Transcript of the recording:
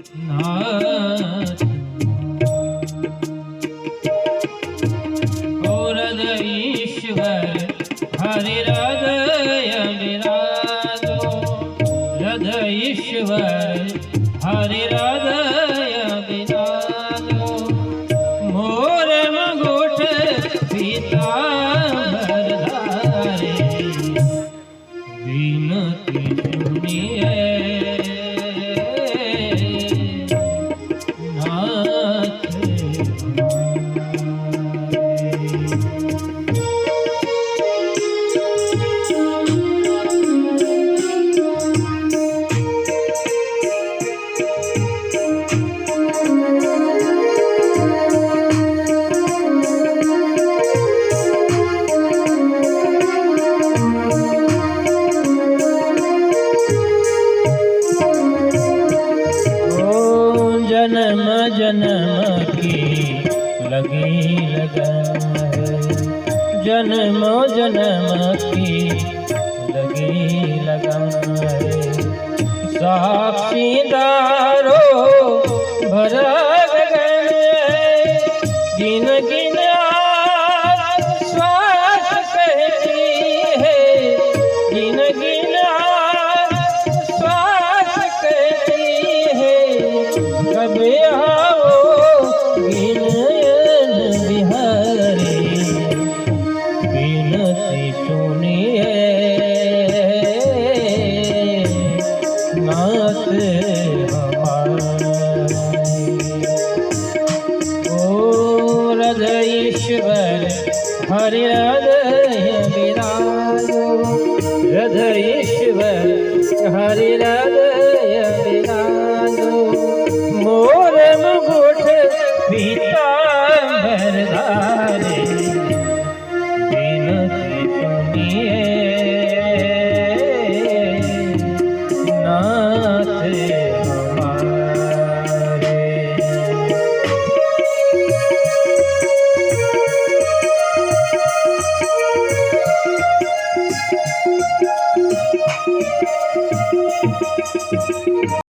नाथ ईश्वर हरि हृदय विराजो हृदय ईश्वर हरि हृदय विराजो मोर मगुठ पीतांबर धारे विनती सुनिए जन्म जन्म की लगी लगन है जन्म जन्म की लगी लगन है साक्षीदारो भरा